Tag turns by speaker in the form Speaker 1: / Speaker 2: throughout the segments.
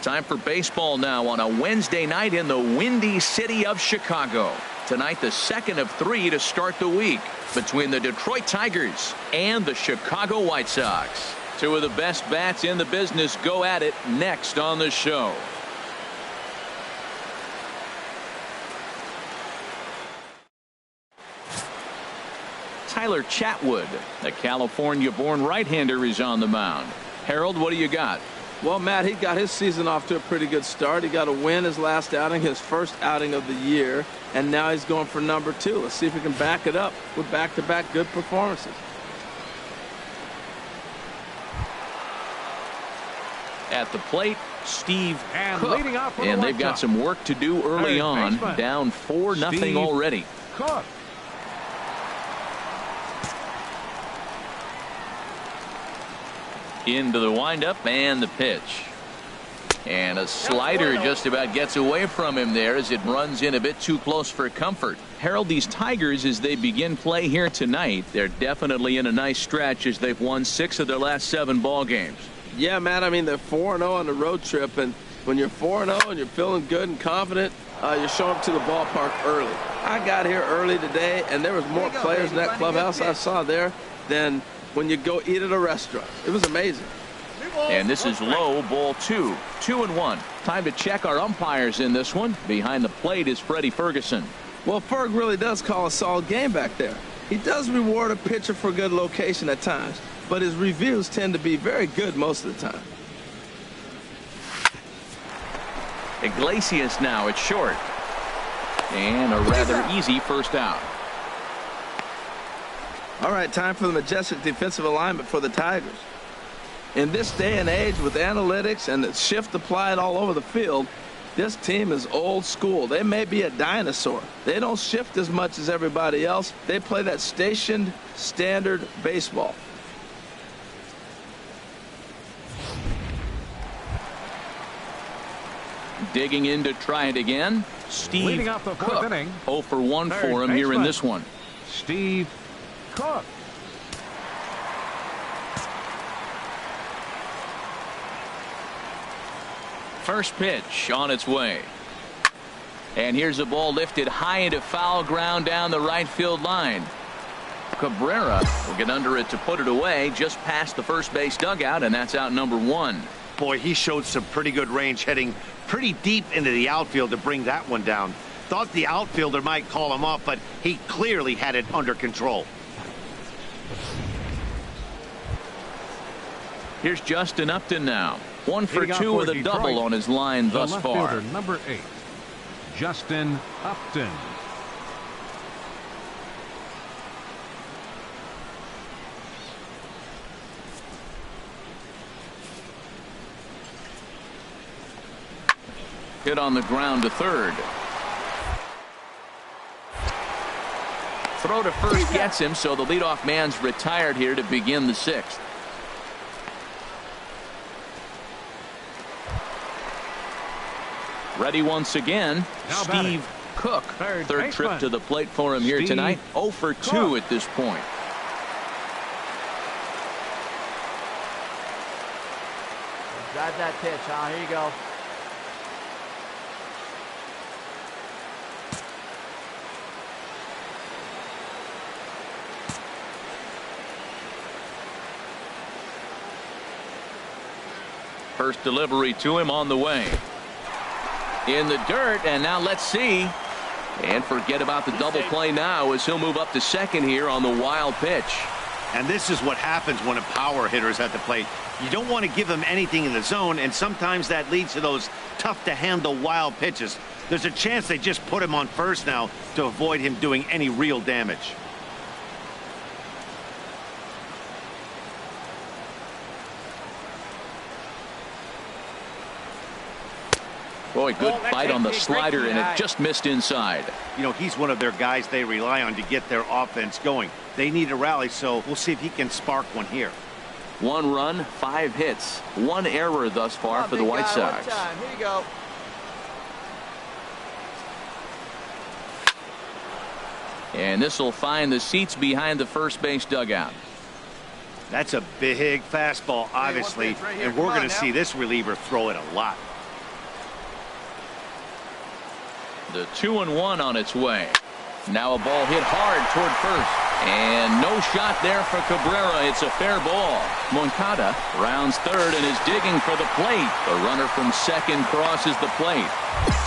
Speaker 1: Time for baseball now on a Wednesday night in the windy city of Chicago. Tonight, the second of 3 to start the week between the Detroit Tigers and the Chicago White Sox. Two of the best bats in the business go at it next on the show. Tyler Chatwood, a California-born right-hander, is on the mound. Harold, what do you got?
Speaker 2: Well, Matt, he got his season off to a pretty good start. He got a win his last outing, his first outing of the year, and now he's going for number 2. Let's see if we can back it up with back-to-back good performances.
Speaker 1: At the plate, Steve Cook.
Speaker 3: Leading off
Speaker 1: and they've got some work to do early on. Down 4-0 already.
Speaker 3: Cook.
Speaker 1: Into the windup and the pitch. And a slider just about gets away from him there as it runs in a bit too close for comfort. Harold, these Tigers, as they begin play here tonight, they're definitely in a nice stretch as they've won 6 of their last 7 ball games.
Speaker 2: Yeah, Matt, I mean, they're 4-0 on the road trip, and when you're 4-0 and you're feeling good and confident, you're showing up to the ballpark early. I got here early today, and there was more players in that clubhouse I saw there than when you go eat at a restaurant. It was amazing.
Speaker 1: And this is low, ball 2. 2-1. Time to check our umpires in this one. Behind the plate is Freddie Ferguson.
Speaker 2: Well, Ferg really does call a solid game back there. He does reward a pitcher for good location at times, but his reviews tend to be very good most of the time.
Speaker 1: Iglesias now at short. And a rather easy first out.
Speaker 2: All right, time for the majestic defensive alignment for the Tigers. In this day and age with analytics and the shift applied all over the field, this team is old school. They may be a dinosaur. They don't shift as much as everybody else. They play that stationed standard baseball.
Speaker 1: Digging in to try it again. Steve
Speaker 3: Leading off the fourth
Speaker 1: Cook.
Speaker 3: inning.
Speaker 1: 0 for 1 for him here in this one.
Speaker 3: Steve Cook.
Speaker 1: First pitch on its way. And here's a ball lifted high into foul ground down the right field line. Cabrera will get under it to put it away just past the first base dugout, and that's out number 1.
Speaker 4: Boy, he showed some pretty good range, heading pretty deep into the outfield to bring that one down. Thought the outfielder might call him up, but he clearly had it under control.
Speaker 1: Here's Justin Upton now. 1 for 2 with a
Speaker 3: Detroit,
Speaker 1: double on his line thus
Speaker 3: left
Speaker 1: far.
Speaker 3: fielder, number 8, Justin Upton.
Speaker 1: Hit on the ground to third. Throw to first gets him, so the leadoff man's retired here to begin the 6th. Ready once again,
Speaker 3: Now
Speaker 1: Steve Cook. Third trip to the plate for him here tonight. 0 for 2 at this point.
Speaker 5: Drive that pitch, huh? Here you go.
Speaker 1: First delivery to him on the way. In the dirt, and now let's see. And forget about the double play now as he'll move up to second here on the wild pitch.
Speaker 4: And this is what happens when a power hitter is at the plate. You don't want to give him anything in the zone, and sometimes that leads to those tough-to-handle wild pitches. There's a chance they just put him on first now to avoid him doing any real damage.
Speaker 1: Boy, good
Speaker 5: Oh,
Speaker 1: bite on the
Speaker 5: great
Speaker 1: slider, and it
Speaker 5: eye.
Speaker 1: just missed inside.
Speaker 4: You know, he's one of their guys they rely on to get their offense going. They need a rally, so we'll see if he can spark one here.
Speaker 1: 1 run, 5 hits, 1 error thus far for the
Speaker 5: big
Speaker 1: White
Speaker 5: guy,
Speaker 1: Sox.
Speaker 5: one time. Here you go.
Speaker 1: And this will find the seats behind the first base dugout.
Speaker 4: That's a big fastball, obviously,
Speaker 5: pitch right here.
Speaker 4: and we're
Speaker 5: Come on
Speaker 4: going to
Speaker 5: now.
Speaker 4: see this reliever throw it a lot.
Speaker 1: The 2-1 on its way. Now a ball hit hard toward first. And no shot there for Cabrera. It's a fair ball. Moncada rounds third and is digging for the plate. The runner from second crosses the plate.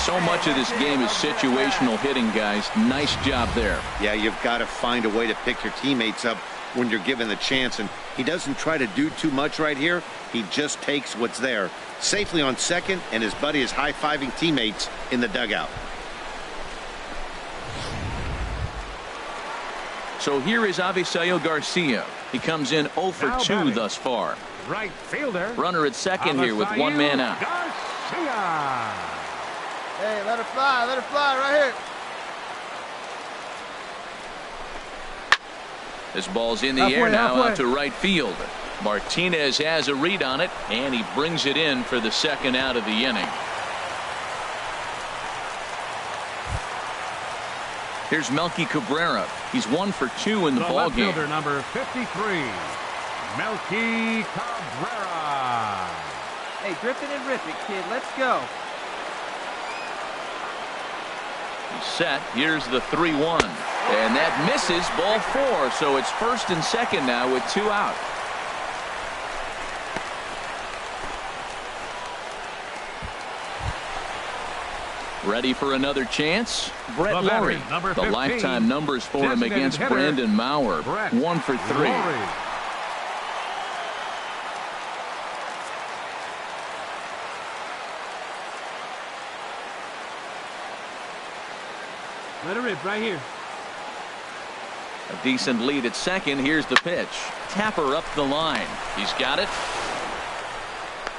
Speaker 1: So much of this game is situational hitting, guys. Nice job there.
Speaker 4: Yeah, you've got to find a way to pick your teammates up when you're given the chance, and he doesn't try to do too much right here. He just takes what's there. Safely on second, and his buddy is high-fiving teammates in the dugout.
Speaker 1: So here is Avisail Garcia. He comes in 0 for
Speaker 3: Now
Speaker 1: 2
Speaker 3: batting.
Speaker 1: thus far.
Speaker 3: Right fielder.
Speaker 1: Runner at second here with 1 man out.
Speaker 3: Garcia.
Speaker 5: Hey, let her fly right here.
Speaker 1: This ball's in the
Speaker 5: Halfway,
Speaker 1: air now
Speaker 5: halfway.
Speaker 1: out to right field. Martinez has a read on it, and he brings it in for the second out of the inning. Here's Melky Cabrera. He's 1 for 2 in the ball
Speaker 3: left
Speaker 1: game.
Speaker 3: fielder number 53, Melky Cabrera.
Speaker 5: Hey, drifting and rip it, kid. Let's go.
Speaker 1: He's set. Here's the 3-1. And that misses, ball 4. So it's first and second now with 2 out. Ready for another chance? Brett
Speaker 3: The batter,
Speaker 1: Laurie.
Speaker 3: number
Speaker 1: The
Speaker 3: 15,
Speaker 1: lifetime numbers for him
Speaker 3: designated
Speaker 1: against
Speaker 3: hitter,
Speaker 1: Brandon Maurer.
Speaker 3: Brett
Speaker 1: 1 for 3.
Speaker 3: Laurie.
Speaker 5: Let her rip right here.
Speaker 1: A decent lead at second. Here's the pitch. Tapper up the line. He's got it.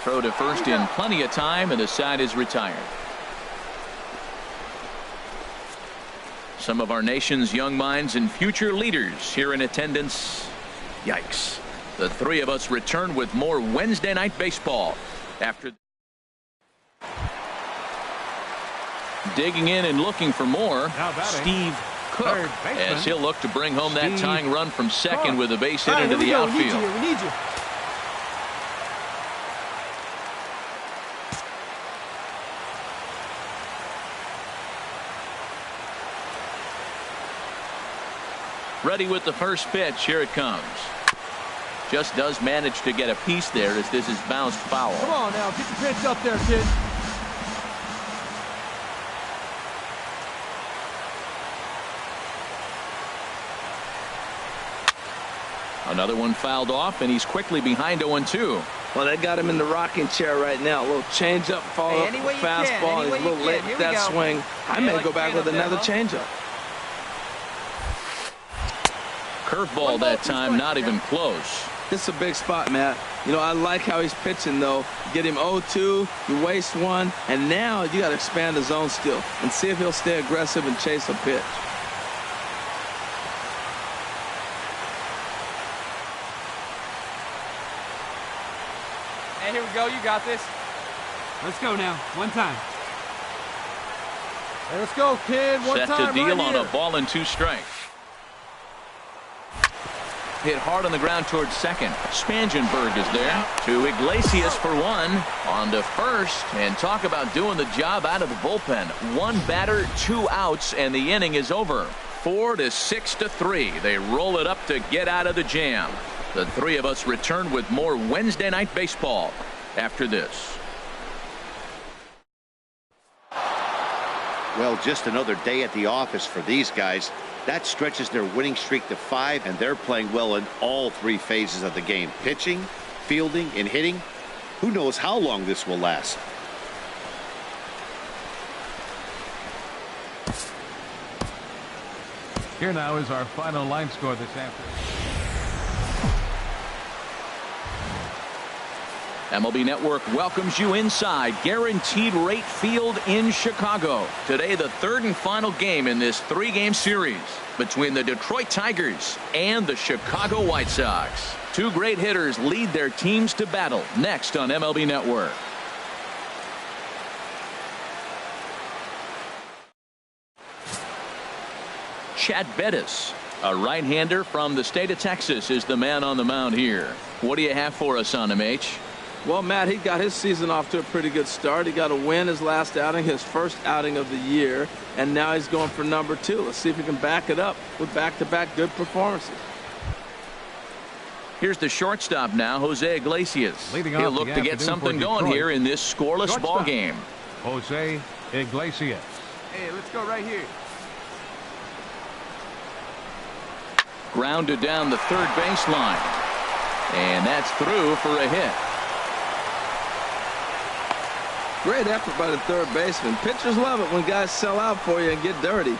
Speaker 1: Throw to first in plenty of time, and the side is retired. Some of our nation's young minds and future leaders here in attendance. Yikes. The 3 of us return with more Wednesday night baseball after digging in and looking for more.
Speaker 3: Now batting,
Speaker 1: Steve Cook,
Speaker 3: third baseman,
Speaker 1: as he'll look to bring home that
Speaker 3: Steve
Speaker 1: tying run from second
Speaker 3: Cook.
Speaker 1: with a base hit into the outfield.
Speaker 5: We need you.
Speaker 1: Ready with the first pitch. Here it comes. Just does manage to get a piece there as this is bounced foul.
Speaker 5: Come on now, get your pitch up there, kid.
Speaker 1: Another one fouled off, and he's quickly behind 0-2.
Speaker 2: Well, they got him in the rocking chair right now. A little changeup, follow up,
Speaker 5: any way you
Speaker 2: fastball.
Speaker 5: can, any
Speaker 2: He's a
Speaker 5: way
Speaker 2: little
Speaker 5: you
Speaker 2: late
Speaker 5: can. Here
Speaker 2: with
Speaker 5: we
Speaker 2: that
Speaker 5: go.
Speaker 2: swing. I
Speaker 5: Yeah,
Speaker 2: may
Speaker 5: like
Speaker 2: go back with
Speaker 5: straight up
Speaker 2: another
Speaker 5: there,
Speaker 2: changeup.
Speaker 1: Curveball that time, not even close.
Speaker 2: It's a big spot, Matt. You know, I like how he's pitching, though. Get him 0-2, you waste 1, and now you got to expand the zone still and see if he'll stay aggressive and chase a pitch.
Speaker 5: Hey, here we go. You got this. Let's go now. One time. Hey, let's go, kid. One
Speaker 1: Set
Speaker 5: time
Speaker 1: to deal
Speaker 5: right
Speaker 1: on
Speaker 5: here.
Speaker 1: a ball and 2 strikes. Hit hard on the ground towards second. Spangenberg is there. To Iglesias for 1. On to first. And talk about doing the job out of the bullpen. 1 batter, 2 outs, and the inning is over. 4-6-3. They roll it up to get out of the jam. The 3 of us return with more Wednesday night baseball after this.
Speaker 4: Well, just another day at the office for these guys. That stretches their winning streak to 5, and they're playing well in all 3 phases of the game. Pitching, fielding, and hitting. Who knows how long this will last?
Speaker 3: Here now is our final line score this afternoon.
Speaker 1: MLB Network welcomes you inside Guaranteed Rate Field in Chicago. Today, the third and final game in this three-game series between the Detroit Tigers and the Chicago White Sox. Two great hitters lead their teams to battle next on MLB Network. Chad Bettis, a right-hander from the state of Texas, is the man on the mound here. What do you have for us on him, H?
Speaker 2: Well, Matt, he got his season off to a pretty good start. He got a win his last outing, his first outing of the year, and now he's going for number 2. Let's see if he can back it up with back-to-back good performances.
Speaker 1: Here's the shortstop now, Jose Iglesias. He'll look to get something going here in this scoreless ball game.
Speaker 3: Jose Iglesias.
Speaker 5: Hey, let's go right here.
Speaker 1: Grounded down the third baseline. And that's through for a hit.
Speaker 2: Great effort by the third baseman. Pitchers love it when guys sell out for you and get dirty.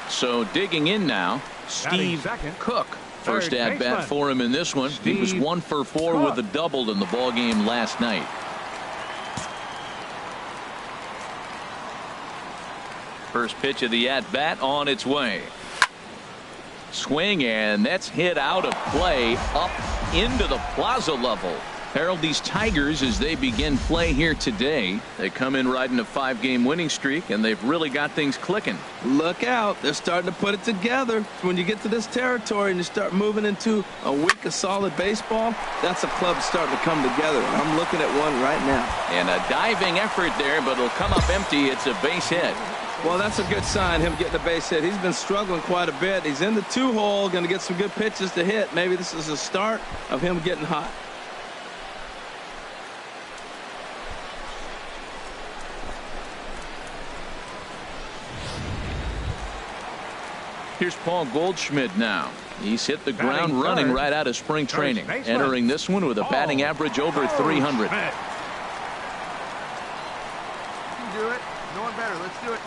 Speaker 1: So digging in now, Steve Cook. First at bat for him in this one. He was 1 for 4 with a double in the ball game last night. First pitch of the at bat on its way. Swing, and that's hit out of play up into the plaza level. Harold, these Tigers, as they begin play here today, they come in riding a 5-game winning streak, and they've really got things clicking.
Speaker 2: Look out. They're starting to put it together. When you get to this territory and you start moving into a week of solid baseball, that's a club starting to come together. I'm looking at one right now.
Speaker 1: And a diving effort there, but it'll come up empty. It's a base hit.
Speaker 2: Well, that's a good sign, him getting a base hit. He's been struggling quite a bit. He's in the 2-hole, going to get some good pitches to hit. Maybe this is the start of him getting hot.
Speaker 1: Here's Paul Goldschmidt now. He's hit the ground running right out of spring training. Entering this one with a batting average over 300.
Speaker 5: You can do it. No one better. Let's do it.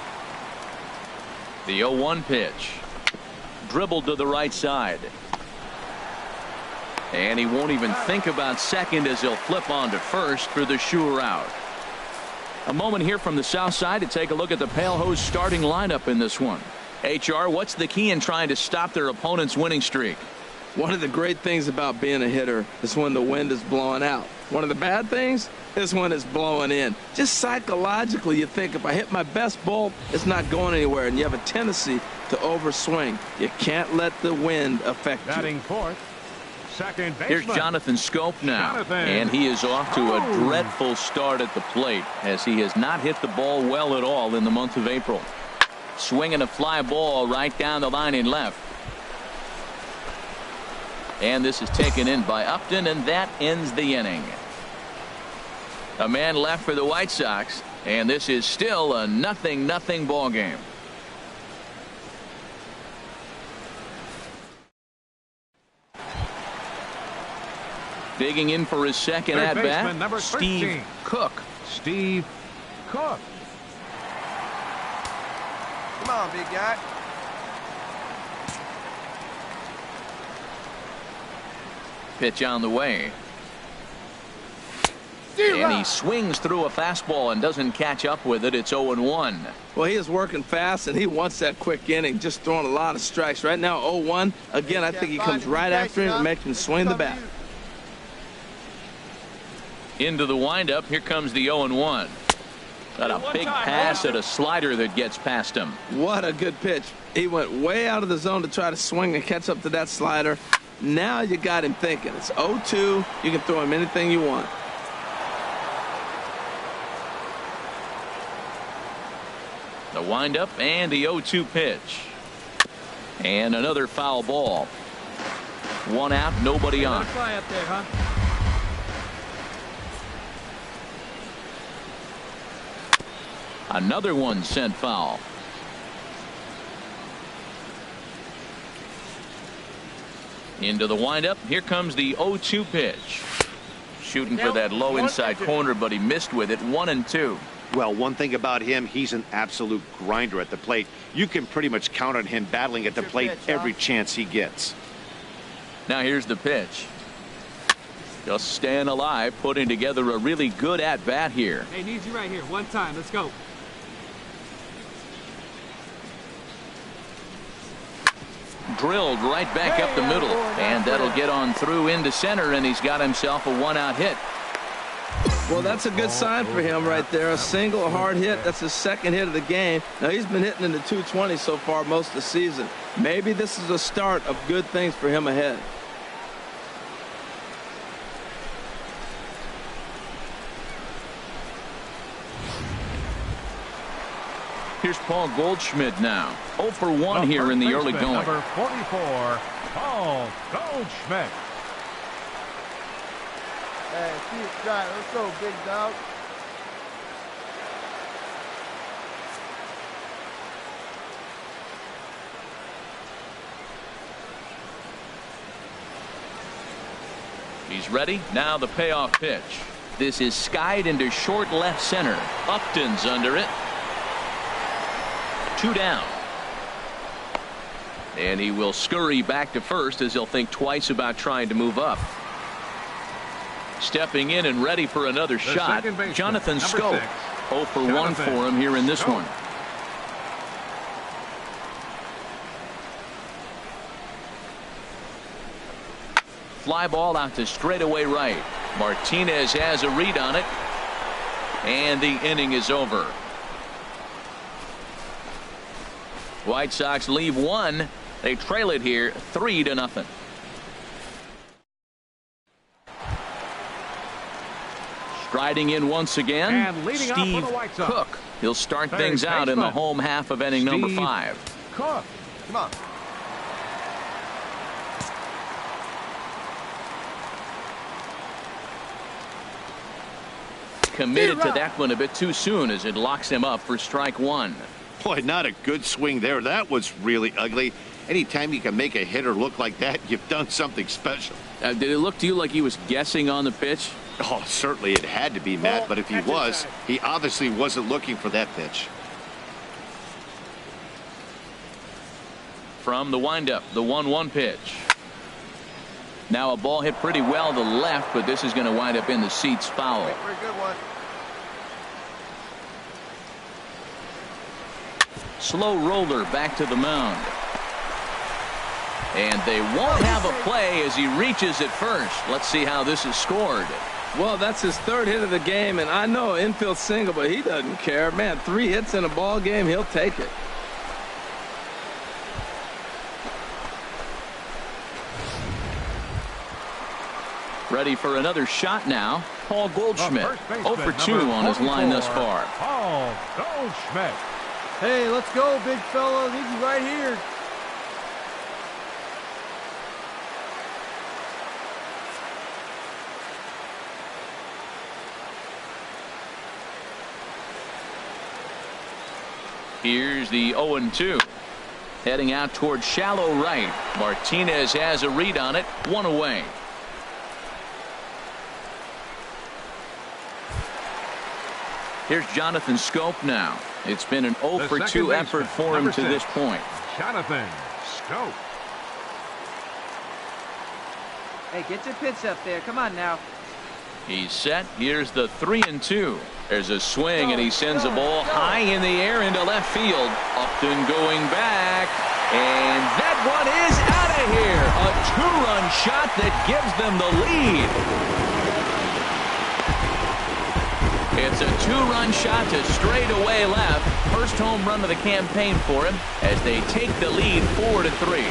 Speaker 1: The 0-1 pitch. Dribbled to the right side. And he won't even think about second as he'll flip on to first for the sure out. A moment here from the south side to take a look at the Pale Hose starting lineup in this one. HR, what's the key in trying to stop their opponent's winning streak?
Speaker 2: One of the great things about being a hitter is when the wind is blowing out. One of the bad things is when it's blowing in. Just psychologically, you think, if I hit my best ball, it's not going anywhere, and you have a tendency to overswing. You can't let the wind affect you.
Speaker 3: Batting fourth, second baseman.
Speaker 1: Here's Jonathan Scope now, and he is off to a dreadful start at the plate as he has not hit the ball well at all in the month of April. Swinging a fly ball right down the line in left. And this is taken in by Upton, and that ends the inning. A man left for the White Sox, and this is still a 0-0 ball game. Digging in for his second at bat, Steve Cook.
Speaker 3: Steve Cook.
Speaker 5: Come on, big guy.
Speaker 1: Pitch on the way. And he swings through a fastball and doesn't catch up with it. It's 0-1.
Speaker 2: Well, he is working fast, and he wants that quick inning, just throwing a lot of strikes. Right now, 0-1. Again, I think he comes right after him and makes him swing the bat.
Speaker 1: Into the windup. Here comes the 0-1. Got a big pass at a slider that gets past him.
Speaker 2: What a good pitch. He went way out of the zone to try to swing and catch up to that slider. Now you got him thinking. It's 0-2. You can throw him anything you want.
Speaker 1: The windup and the 0-2 pitch. And another foul ball. One out, nobody on.
Speaker 5: Fly up there, huh?
Speaker 1: Another one sent foul. Into the windup. Here comes the 0-2 pitch. shooting for that low inside corner, but he missed with it. 1-2.
Speaker 4: Well, one thing about him, he's an absolute grinder at the plate. You can pretty much count on him battling at the plate every chance he gets.
Speaker 1: Now here's the pitch. Just staying alive, putting together a really good at-bat here.
Speaker 5: Hey, needs you right here. One time. Let's go.
Speaker 1: Drilled right back up the middle, and that'll get on through into center, and he's got himself a one-out hit.
Speaker 2: Well, that's a good sign for him right there. A single hard hit. That's his second hit of the game. Now, he's been hitting in the 220 so far most of the season. Maybe this is a start of good things for him ahead.
Speaker 1: Here's Paul Goldschmidt now. 0 for 1 here in the early going.
Speaker 3: Number 44, Paul Goldschmidt.
Speaker 6: Hey, see a shot. Let's go, big dog.
Speaker 1: He's ready. Now the payoff pitch. This is skied into short left center. Upton's under it. 2 down. And he will scurry back to first as he'll think twice about trying to move up. Stepping in and ready for another shot, Jonathan Scope. 0 for 1 for him here in this one. Fly ball out to straightaway right. Martinez has a read on it. And the inning is over. White Sox leave 1. They trail it here 3-0. Striding in once again,
Speaker 3: And leading
Speaker 1: Steve
Speaker 3: off for the White Sox.
Speaker 1: Cook. He'll start
Speaker 3: Third
Speaker 1: things out in the
Speaker 3: baseman,
Speaker 1: home half of inning number 5.
Speaker 3: Cook.
Speaker 6: Come on.
Speaker 1: Committed to that one a bit too soon as it locks him up for strike 1.
Speaker 4: Boy, not a good swing there. That was really ugly. Anytime you can make a hitter look like that, you've done something special.
Speaker 1: Did it look to you like he was guessing on the pitch?
Speaker 4: Oh, certainly it had to be, Matt, but if he was, he obviously wasn't looking for that pitch.
Speaker 1: From the windup, the 1-1 pitch. Now a ball hit pretty well to left, but this is going to wind up in the seats foul.
Speaker 6: Very good one.
Speaker 1: Slow roller back to the mound. And they won't have a play as he reaches at first. Let's see how this is scored.
Speaker 2: Well, that's his 3rd hit of the game, and I know infield single, but he doesn't care. Man, 3 hits in a ball game, he'll take it.
Speaker 1: Ready for another shot now. Paul Goldschmidt. 0 for 2 on his line thus far.
Speaker 3: Paul Goldschmidt.
Speaker 6: Hey, let's go, big fella. Need you right here.
Speaker 1: Here's the 0-2. Heading out toward shallow right. Martinez has a read on it. 1 away. Here's Jonathan Scope now. It's been an 0 for 2 effort for him to this point.
Speaker 3: Jonathan Scope.
Speaker 7: Hey, get your pitch up there. Come on now.
Speaker 1: He's set. Here's the 3-2. There's a swing, and he sends a ball high in the air into left field. Upton going back. And that one is out of here. A 2-run shot that gives them the lead. It's a 2-run shot to straightaway left. First home run of the campaign for him as they take the lead 4-3.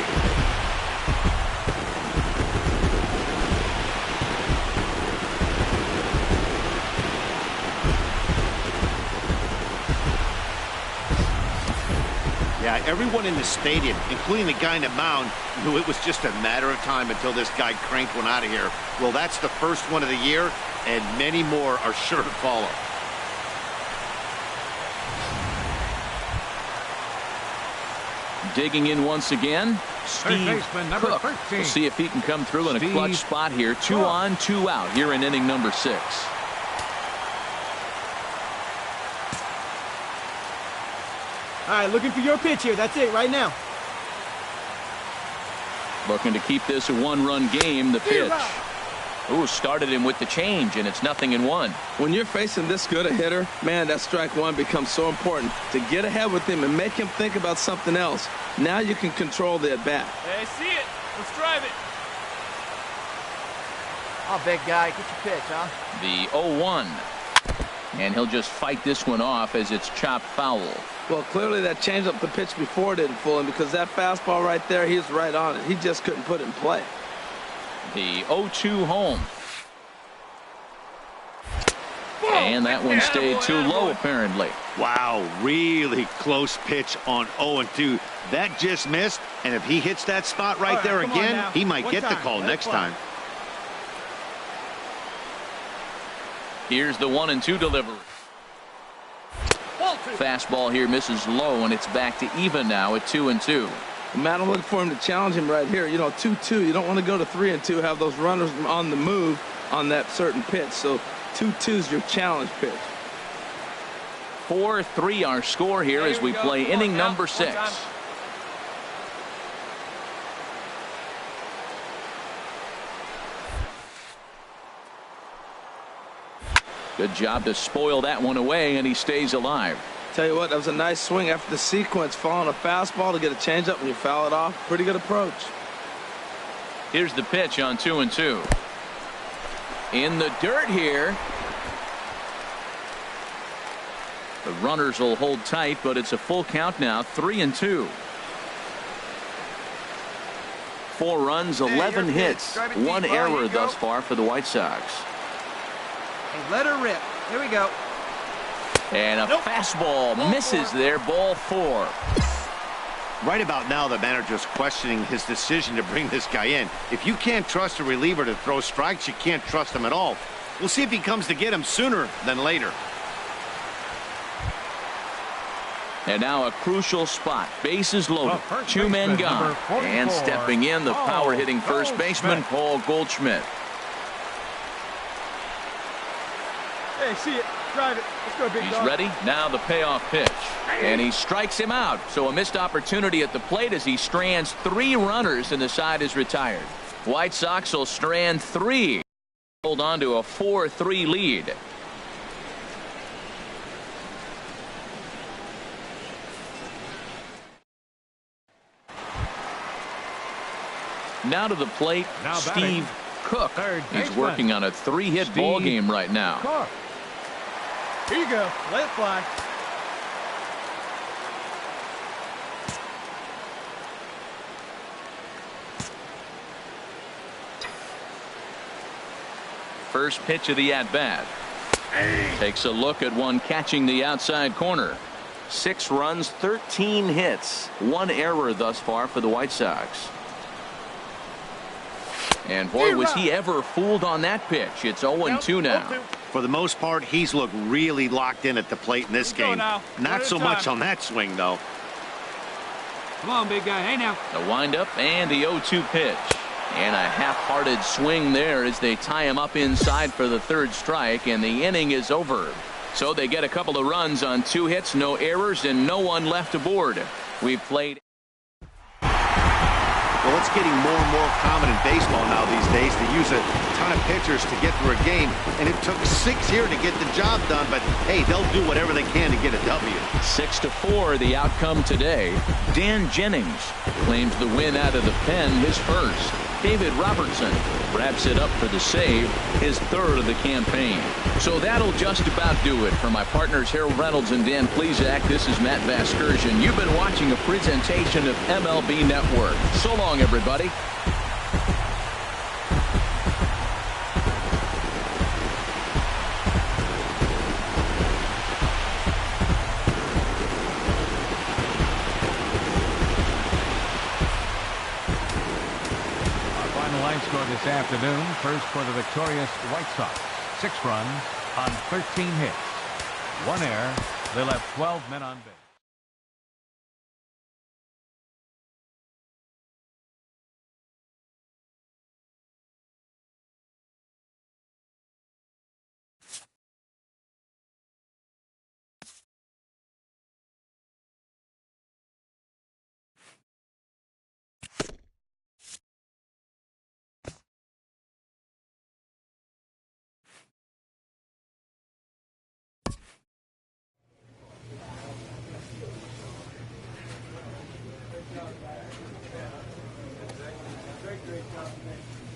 Speaker 4: Yeah, everyone in the stadium, including the guy in the mound, knew it was just a matter of time until this guy cranked one out of here. Well, that's the first one of the year, and many more are sure to follow.
Speaker 1: Digging in once again, Steve
Speaker 3: baseman, number
Speaker 1: Cook.
Speaker 3: 13.
Speaker 1: We'll see if he can come through in a clutch spot here. 2 on, 2 out here in inning number 6.
Speaker 6: All right, looking for your pitch here. That's it right now.
Speaker 1: Looking to keep this a 1-run game. The pitch. Ooh, started him with the change, and it's 0-1.
Speaker 2: When you're facing this good a hitter, man, that strike one becomes so important to get ahead with him and make him think about something else. Now you can control the at-bat.
Speaker 8: Hey, I see it. Let's drive it.
Speaker 7: Oh, big guy, get your pitch, huh?
Speaker 1: The 0-1. And he'll just fight this one off as it's chopped foul.
Speaker 2: Well, clearly that changeup the pitch before didn't fool him, because that fastball right there, he was right on it. He just couldn't put it in play.
Speaker 1: The 0-2 home. And that one stayed too low, apparently.
Speaker 4: Wow, really close pitch on 0-2. That just missed, and if he hits that spot right there again, he might get the call next time.
Speaker 1: Here's the 1-2 delivery. Fastball here misses low, and it's back to even now at 2-2.
Speaker 2: Man, I'm looking for him to challenge him right here. You know, 2-2. You don't want to go to 3-2, have those runners on the move on that certain pitch. So 2-2 is your challenge pitch.
Speaker 1: 4-3 our score here as we play inning number 6. Good job to spoil that one away, and he stays alive.
Speaker 2: Tell you what, that was a nice swing after the sequence, following a fastball to get a changeup and you foul it off. Pretty good approach.
Speaker 1: Here's the pitch on 2-2. In the dirt here. The runners will hold tight, but it's a full count now. 3-2. 4 runs, 11 hits, 1 error thus far for the White Sox.
Speaker 7: Hey, let her rip. Here we go.
Speaker 1: And a fastball misses there. Ball 4.
Speaker 4: Right about now, the manager's questioning his decision to bring this guy in. If you can't trust a reliever to throw strikes, you can't trust him at all. We'll see if he comes to get him sooner than later.
Speaker 1: And now a crucial spot. Bases loaded. 2 men gone. And stepping in, the power-hitting first baseman, Paul Goldschmidt.
Speaker 6: Hey, see it. Drive it. Let's go, big
Speaker 1: He's
Speaker 6: dog.
Speaker 1: ready. Now the payoff pitch. And he strikes him out. So a missed opportunity at the plate as he strands 3 runners and the side is retired. White Sox will strand 3. Hold on to a 4-3 lead. Now to the plate, Steve Cook. He's working on a 3-hit ball game right now.
Speaker 6: Cook. Here you go. Let it fly.
Speaker 1: First pitch of the at-bat. Takes a look at one catching the outside corner. 6 runs, 13 hits, 1 error thus far for the White Sox. And boy, was he ever fooled on that pitch. It's 0-2 now.
Speaker 4: For the most part, he's looked really locked in at the plate in this game. Not so much on that swing, though.
Speaker 5: Come on, big guy. Hey, now.
Speaker 1: The windup and the 0-2 pitch. And a half-hearted swing there as they tie him up inside for the 3rd strike, and the inning is over. So they get a couple of runs on 2 hits, no errors, and no one left aboard. We've played.
Speaker 4: Well, it's getting more and more common in baseball now these days to use a ton of pitchers to get through a game, and it took 6 here to get the job done, but hey, they'll do whatever they can to get a W.
Speaker 1: 6-4 the outcome today. Dan Jennings claims the win out of the pen, his first. David Robertson wraps it up for the save, his 3rd of the campaign. So that'll just about do it. For my partners Harold Reynolds and Dan Plesac, this is Matt Vasgersian. You've been watching a presentation of MLB Network. So long, everybody.
Speaker 3: Score this afternoon. First for the victorious White Sox. 6 runs on 13 hits. 1 error. They left 12 men on base.
Speaker 6: great job today.